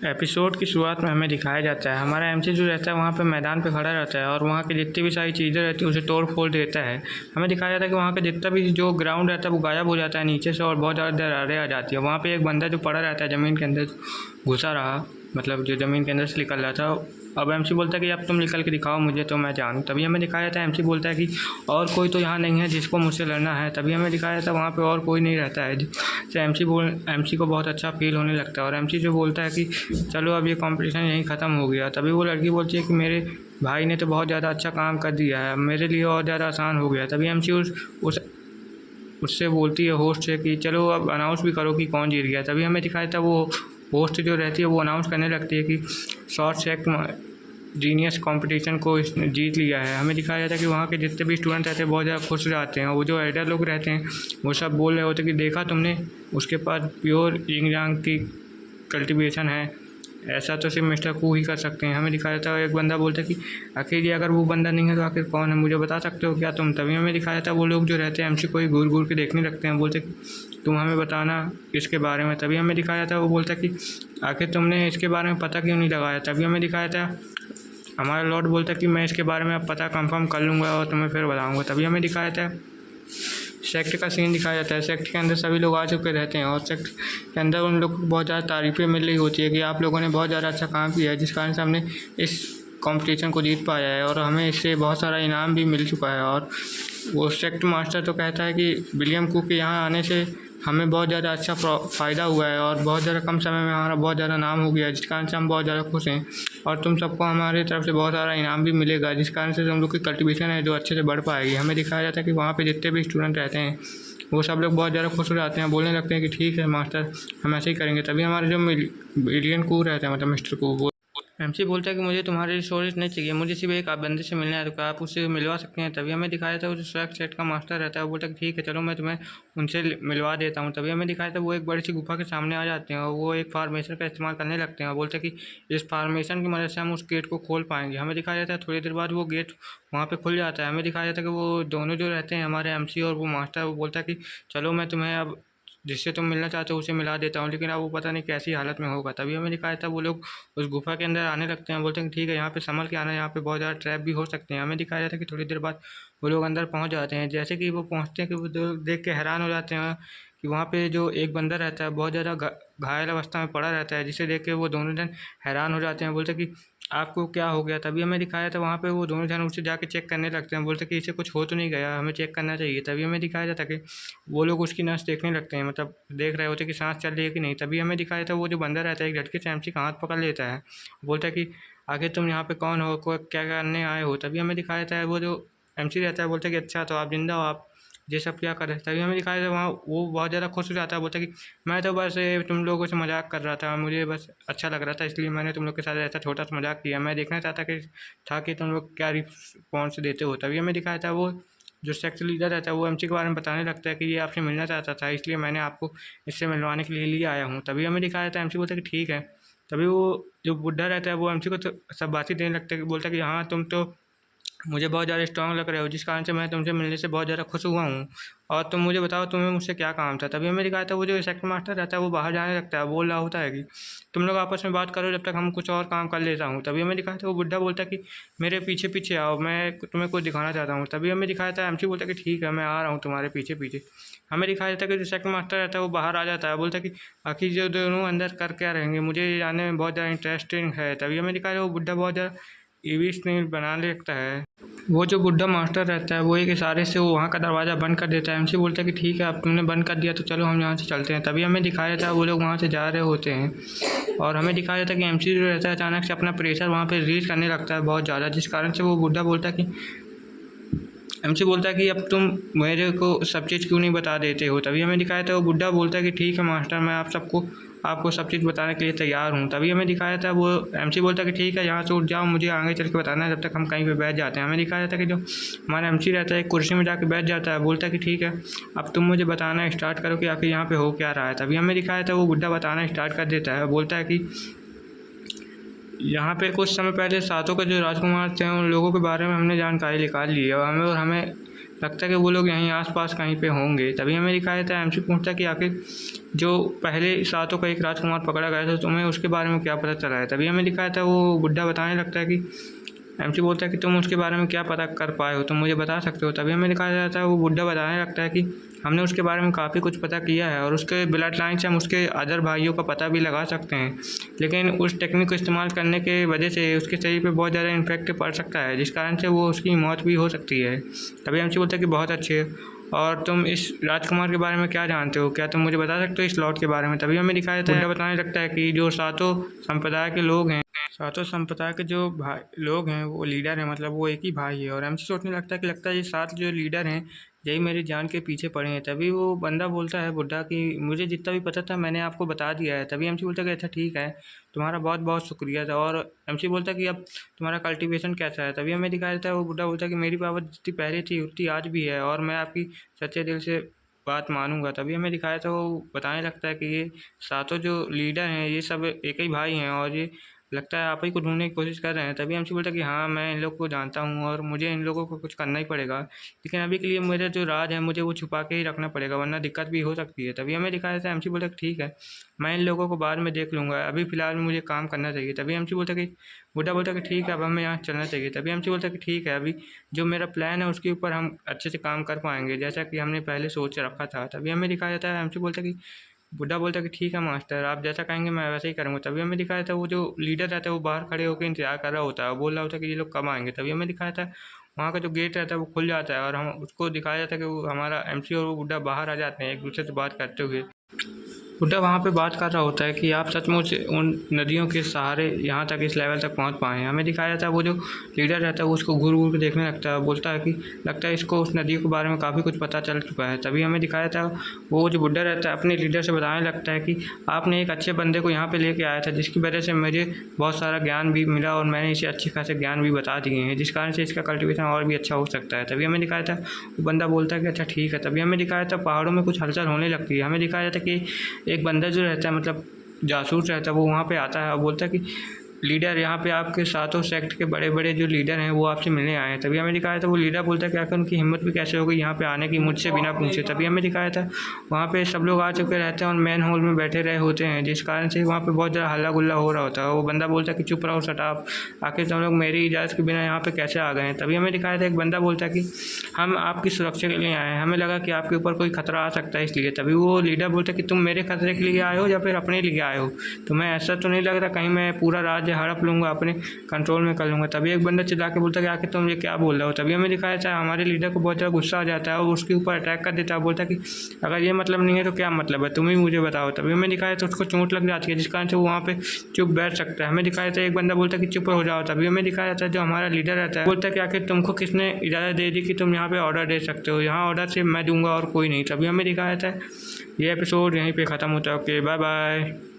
Episode की शुरुआत में हमें दिखाया जाता है हमारा एमसी जो रहता है वहाँ पे मैदान पे खड़ा रहता है और वहाँ की जितनी भी सारी चीज़ें रहती हैं उसे तोड़ फोड़ देता है। हमें दिखाया जाता है कि वहाँ का जितना भी जो ग्राउंड रहता है वो गायब हो जाता है नीचे से और बहुत ज़्यादा दरारें आ जाती है। वहाँ पे एक बंदा जो पड़ा रहता है ज़मीन के अंदर घुसा रहा, मतलब जो ज़मीन के अंदर से निकल रहा था। अब एमसी बोलता है कि अब तुम निकल के दिखाओ मुझे तो मैं जानूँ। तभी हमें दिखाया जाता है एमसी बोलता है कि और कोई तो यहाँ नहीं है जिसको मुझसे लड़ना है। तभी हमें दिखाया जाता है वहाँ पे और कोई नहीं रहता है। तो एमसी को बहुत अच्छा फील होने लगता है और एमसी जो बोलता है कि चलो अब ये कंपटीशन यहीं ख़त्म हो गया। तभी वो लड़की बोलती है कि मेरे भाई ने तो बहुत ज़्यादा अच्छा काम कर दिया है, मेरे लिए और ज़्यादा आसान हो गया। तभी एमसी उससे बोलती है होस्ट से कि चलो अब अनाउंस भी करो कि कौन जीत गया। तभी हमें दिखाया था वो होस्ट जो रहती है वो अनाउंस करने लगती है कि शॉर्ट सेट जीनियस कंपटीशन को इसने जीत लिया है। हमें दिखाया जाता है कि वहाँ के जितने भी स्टूडेंट रहते हैं बहुत ज़्यादा खुश रहते हैं। वो जो एडर लोग रहते हैं वो सब बोल रहे होते हैं कि देखा तुमने, उसके पास प्योर यिंग यांग की कल्टीवेशन है, ऐसा तो सिर्फ मिस्टर कू ही कर सकते हैं। हमें दिखाया जाता है एक बंदा बोलता है कि आखिर ये अगर वो बंदा नहीं है तो आखिर कौन है, मुझे बता सकते हो क्या तुम। तभी हमें दिखाया जाता है वो लोग जो रहते हैं एमसी को ही घूर घूर के देखने लगते हैं, बोलते कि तुम हमें बताना इसके बारे में। तभी हमें दिखाया जाता है वो बोलता है कि आखिर तुमने इसके बारे में पता क्यों नहीं लगाया। तभी हमें दिखाया जाता है हमारा लॉर्ड बोलता है कि मैं इसके बारे में अब पता कंफर्म कर लूँगा और तुम्हें फिर बताऊँगा। तभी हमें दिखाया जाता है सेक्ट का सीन दिखाया जाता है। सेक्ट के अंदर सभी लोग आ चुके रहते हैं और सेक्ट के अंदर उन लोगों को बहुत ज़्यादा तारीफ़ें मिल रही होती है कि आप लोगों ने बहुत ज़्यादा अच्छा काम किया है, जिस कारण से हमने इस कंपटीशन को जीत पाया है और हमें इससे बहुत सारा इनाम भी मिल चुका है। और वो सेक्ट मास्टर तो कहता है कि विलियम कू के यहाँ आने से हमें बहुत ज़्यादा अच्छा फ़ायदा हुआ है और बहुत ज़्यादा कम समय में हमारा बहुत ज़्यादा नाम हो गया है, जिस कारण से हम बहुत ज़्यादा खुश हैं और तुम सबको हमारी तरफ से बहुत सारा इनाम भी मिलेगा, जिस कारण से हम लोग की कल्टीवेशन है जो अच्छे से बढ़ पाएगी। हमें दिखाया जाता है कि वहाँ पे जितने भी स्टूडेंट रहते हैं वो सब लोग बहुत ज़्यादा खुश हो जाते हैं, बोलने लगते हैं कि ठीक है मास्टर हम ऐसे ही करेंगे। तभी हमारे जो विलियन कू रहते हैं मतलब मिस्टर कू, वो एमसी बोलता है कि मुझे तुम्हारे रिसोर्स नहीं चाहिए, मुझे सिर्फ एक आप बंदे से मिलना है, तो क्या आप उससे मिलवा सकते हैं। तभी हमें दिखाया था वो जो स्वैग सेट का मास्टर रहता है वो बोलता है ठीक है चलो मैं तुम्हें उनसे मिलवा देता हूँ। तभी हमें दिखाया था वो एक बड़ी सी गुफा के सामने आ जाते हैं और वो एक फार्मेशन का इस्तेमाल करने लगते हैं और बोलते हैं कि इस फार्मेशन की मदद से हम उस गेट को खोल पाएंगे। हमें दिखाया जाता है थोड़ी देर बाद वो गेट वहाँ पे खुल जाता है। हमें दिखाया जाता है कि वो दोनों जो रहते हैं हमारे एमसी और वो मास्टर, वो बोलता है कि चलो मैं तुम्हें अब जिससे तुम मिलना चाहते हो उसे मिला देता हूँ, लेकिन अब वो पता नहीं कैसी हालत में होगा। तभी हमें दिखाया था वो लोग उस गुफा के अंदर आने लगते हैं, बोलते हैं ठीक है यहाँ पे संभल के आना, यहाँ पे बहुत ज़्यादा ट्रैप भी हो सकते हैं। हमें दिखाया जाता है कि थोड़ी देर बाद वो लोग अंदर पहुँच जाते हैं। जैसे कि वो पहुँचते हैं कि वो देख के हैरान हो जाते हैं कि वहाँ पे जो एक बंदा रहता है बहुत ज़्यादा घायल अवस्था में पड़ा रहता है, जिसे देख के वो दोनों जन हैरान हो जाते हैं, बोलते कि आपको क्या हो गया। तभी हमें दिखाया था वहाँ पे वो दोनों जन उससे जाके चेक करने लगते हैं, बोलते कि इसे कुछ हो तो नहीं गया, हमें चेक करना चाहिए। तभी हमें दिखाया जाता कि वो लोग उसकी नस देखने लगते हैं, मतलब देख रहे होते कि सांस चल रही है कि नहीं। तभी हमें दिखाया था वो जो बंदा रहता है एक झटके से एमसी का हाथ पकड़ लेता है, बोलता है कि आखिर तुम यहाँ पे कौन हो, क्या करने आए हो। तभी हमें दिखाया था वो जो एमसी रहता है बोलता है कि अच्छा तो आप जिंदा हो, आप ये सब क्या कर रहे थे। तभी हमें दिखाया था वहाँ वो बहुत ज़्यादा खुश हो जाता है, बोलता है कि मैं तो बस तुम लोगों से मजाक कर रहा था, मुझे बस अच्छा लग रहा था इसलिए मैंने तुम लोग के साथ ऐसा छोटा सा मजाक किया, मैं देखना चाहता कि तुम लोग क्या रिस्पॉन्स देते हो। तभी हमें दिखाया था वो जो सेक्ट लीडर रहता है वो एमसी के बारे में बताने लगता है कि ये आपसे मिलना चाहता था, इसलिए मैंने आपको इससे मिलवाने के लिए आया हूँ। तभी हमें दिखाया था एमसी बोलता है कि ठीक है। तभी वो जो बुढ़ा रहता है वो एमसी को तो सब बातें देने लगता है, बोलता है कि हाँ तुम तो मुझे बहुत ज़्यादा स्ट्रांग लग रहे हो, जिस कारण से मैं तुमसे मिलने से बहुत ज़्यादा खुश हुआ हूँ और तुम मुझे बताओ तुम्हें मुझसे क्या काम था। तभी हमें दिखाया था वो जो सेक्टर मास्टर रहता है वो बाहर जाने लगता है, बोल रहा होता है कि तुम लोग आपस में बात करो जब तक हम कुछ और काम कर लेता हूँ। तभी हमें दिखाया था वो बुढ़ा बोलता है कि मेरे पीछे पीछे आओ, मैं तुम्हें कुछ दिखाना चाहता हूँ। तभी हमें दिखाया था एमसी बोलता है कि ठीक है मैं आ रहा हूँ तुम्हारे पीछे पीछे। हमें दिखाया जाता है कि जो सेक्टर मास्टर रहता है वो बाहर आ जाता है, बोलता है कि आखिर जो दोनों अंदर कर क्या रहेंगे, मुझे जानने में बहुत ज़्यादा इंटरेस्टिंग है। तभी हमें दिखाया वो बुढ़ा बहुत ज़्यादा ईवी स्नेल बनाने लगता है। वो जो बुढ़ा मास्टर रहता है वो एक इशारे से वो वहाँ का दरवाज़ा बंद कर देता है। एमसी बोलता है कि ठीक है अब तुमने बंद कर दिया तो चलो हम यहाँ से चलते हैं। तभी हमें दिखाया जाता है वो लोग वहाँ से जा रहे होते हैं और हमें दिखाया जाता है कि एमसी जो रहता है अचानक से अपना प्रेशर वहाँ पे रिलीज करने लगता है बहुत ज़्यादा, जिस कारण से वो बुढ़ा बोलता है कि एमसी बोलता है कि अब तुम मेरे को सब चीज़ क्यों नहीं बता देते हो। तभी हमें दिखाया था वो बुढ़ा बोलता है कि ठीक है मास्टर मैं आपको सब चीज़ बताने के लिए तैयार हूँ। तभी हमें दिखाया था वो एमसी बोलता है कि ठीक है यहाँ से उठ जाओ, मुझे आगे चल के बताना है, जब तक हम कहीं पे बैठ जाते हैं। हमें दिखाया था कि जो हमारा एमसी रहता है एक कुर्सी में जाके बैठ जाता है, बोलता है कि ठीक है अब तुम मुझे बताना स्टार्ट करो कि आखिर यहाँ पे हो क्या रहा है। तभी हमें दिखाया था वो बुढ़ा बताना स्टार्ट कर देता है, बोलता है कि यहाँ पे कुछ समय पहले सातों के जो राजकुमार थे उन लोगों के बारे में हमने जानकारी निकाल ली है और हमें लगता है कि वो लोग यहीं आस-पास कहीं पे होंगे। तभी हमें दिखाया जाता है, एमसी पूछता है कि आखिर जो पहले सातों का एक राजकुमार पकड़ा गया था, तुम्हें उसके बारे में क्या पता चला है? तभी हमें दिखाया था वो बुड्ढा बताने लगता है कि एमसी बोलता है कि तुम उसके बारे में क्या पता कर पाए हो, तुम मुझे बता सकते हो? तभी हमें दिखाया जाता है वो बुड्ढा बताने लगता है कि हमने उसके बारे में काफ़ी कुछ पता किया है और उसके ब्लड लाइन से हम उसके अदर भाइयों का पता भी लगा सकते हैं, लेकिन उस टेक्निक को इस्तेमाल करने के वजह से उसके शरीर पे बहुत ज़्यादा इम्पैक्ट पड़ सकता है, जिस कारण से वो उसकी मौत भी हो सकती है। तभी एमसी बोलता है कि बहुत अच्छे, और तुम इस राजकुमार के बारे में क्या जानते हो? क्या तुम मुझे बता सकते हो इस लॉर्ड के बारे में? तभी हमें दिखाया जाता है, बुड्ढा बताने लगता है कि जो सातों संप्रदाय के लोग हैं, सातों संप्रदाय के जो भाई लोग हैं वो लीडर हैं, मतलब वो एक ही भाई है। और एमसी सोचने लगता है कि लगता है ये 7 जो लीडर हैं यही मेरी जान के पीछे पड़े हैं। तभी वो बंदा बोलता है बुड्ढा कि मुझे जितना भी पता था मैंने आपको बता दिया है। तभी एमसी बोलता है कि अच्छा ठीक है, तुम्हारा बहुत बहुत शुक्रिया था। और एमसी बोलता है कि अब तुम्हारा कल्टीवेशन कैसा है? तभी हमें दिखाया जाता है वो बुड्ढा बोलता है कि मेरी पावर जितनी पहले थी उतनी आज भी है और मैं आपकी सच्चे दिल से बात मानूंगा। तभी हमें दिखाया था वो बताने लगता है कि ये सातों जो लीडर हैं ये सब एक ही भाई हैं और ये लगता है आप ही को ढूंढने की कोशिश कर रहे हैं। तभी एमसी बोलता है कि हाँ, मैं इन लोग को जानता हूँ और मुझे इन लोगों को कुछ करना ही पड़ेगा, लेकिन अभी के लिए मेरा जो राज है मुझे वो छुपा के ही रखना पड़ेगा, वरना दिक्कत भी हो सकती है। तभी हमें दिखाया जाता है, एमसी बोलता है कि ठीक है, मैं इन लोगों को बाद में देख लूँगा, अभी फ़िलहाल मुझे काम करना चाहिए। तभी एमसी बोलता है कि बुड्ढा बोलता है कि ठीक है, अब हमें यहाँ चलना चाहिए। तभी एमसी बोलता है कि ठीक है, अभी जो मेरा प्लान है उसके ऊपर हम अच्छे से काम कर पाएंगे जैसा कि हमने पहले सोच रखा था। तभी हमें दिखाया जाता है, एमसी बोलता है कि बुड्ढा बोलता है कि ठीक है मास्टर, आप जैसा कहेंगे मैं वैसा ही करूँगा। तभी हमें दिखाया था वो जो लीडर रहता है वो बाहर खड़े होकर इंतजार कर रहा होता है और बोल रहा होता है कि ये लोग कब आएंगे। तभी हमें दिखाया था वहाँ का जो गेट रहता है वो खुल जाता है और हम उसको दिखाया जाता है कि वो हमारा एमसी और वो बुड्ढा बाहर आ जाते हैं एक दूसरे से बात करते हुए। बुड्ढा वहाँ पे बात कर रहा होता है कि आप सचमुच उन नदियों के सहारे यहाँ तक इस लेवल तक पहुँच पाए हैं। हमें दिखाया जाता है वो जो लीडर रहता है वो उसको घूर घूर के देखने लगता है, बोलता है कि लगता है इसको उस नदी के बारे में काफ़ी कुछ पता चल चुका है। तभी हमें दिखाया था वो जो बुड्ढा रहता है अपने लीडर से बताने लगता है कि आपने एक अच्छे बंदे को यहाँ पर लेके आया था जिसकी वजह से मुझे बहुत सारा ज्ञान भी मिला और मैंने इसे अच्छे खासे ज्ञान भी बता दिए हैं, जिस कारण से इसका कल्टिवेशन और भी अच्छा हो सकता है। तभी हमें दिखाया था वो बंदा बोलता है कि अच्छा ठीक है। तभी हमें दिखाया था पहाड़ों में कुछ हलचल होने लगती है। हमें दिखाया जाता है कि एक बंदा जो रहता है, मतलब जासूस रहता है, वो वहाँ पे आता है और बोलता है कि लीडर यहाँ पे आपके सातों सेक्ट के बड़े बड़े जो लीडर हैं वो आपसे मिलने आए हैं। तभी हमें दिखाया था वो लीडर बोलता है कि आखिर उनकी हिम्मत भी कैसे हो गई यहाँ पे आने की मुझसे बिना पूछे। तभी हमें दिखाया था वहाँ पे सब लोग आ चुके रहते हैं और मेन हॉल में बैठे रहे होते हैं, जिस कारण से वहाँ पे बहुत ज़्यादा हल्ला गुल्ला हो रहा होता है। वो बंदा बोलता है कि चुप रहो शटाप, आखिर तुम लोग मेरी इजाज़त के बिना यहाँ पे कैसे आ गए हैं? तभी हमें दिखाया था एक बंदा बोलता है कि हम आपकी सुरक्षा के लिए आए हैं, हमें लगा कि आपके ऊपर कोई खतरा आ सकता है इसलिए। तभी वो लीडर बोलता है कि तुम मेरे खतरे के लिए आए हो या फिर अपने लिए आए हो? तुम्हें ऐसा तो नहीं लग रहा कहीं मैं पूरा राज्य हड़प लूँगा, अपने कंट्रोल में कर लूँगा? तभी एक बंदा चिल्ला के बोलता है कि आखिर तुम ये क्या बोल रहे हो? तभी हमें दिखाया जाता है हमारे लीडर को बहुत ज़्यादा गुस्सा आ जाता है और उसके ऊपर अटैक कर देता है। बोलता है कि अगर ये मतलब नहीं है तो क्या मतलब है, तुम ही मुझे बताओ। तभी हमें दिखाया तो उसको चोट लग जाती है जिस कारण से वो वहाँ पे चुप बैठ सकता है। हमें दिखाया जाता है एक बंदा बोलता है कि चुप हो जाओ। तभी हमें दिखाया जाता है जो हमारा लीडर रहता है बोलता है कि आखिर तुमको किसने इजाज़त दे दी कि तुम यहाँ पे ऑर्डर दे सकते हो? यहाँ ऑर्डर सिर्फ मैं दूंगा और कोई नहीं। तभी हमें दिखाया जाता है ये एपिसोड यहीं पे ख़त्म होता है। Okay, bye bye.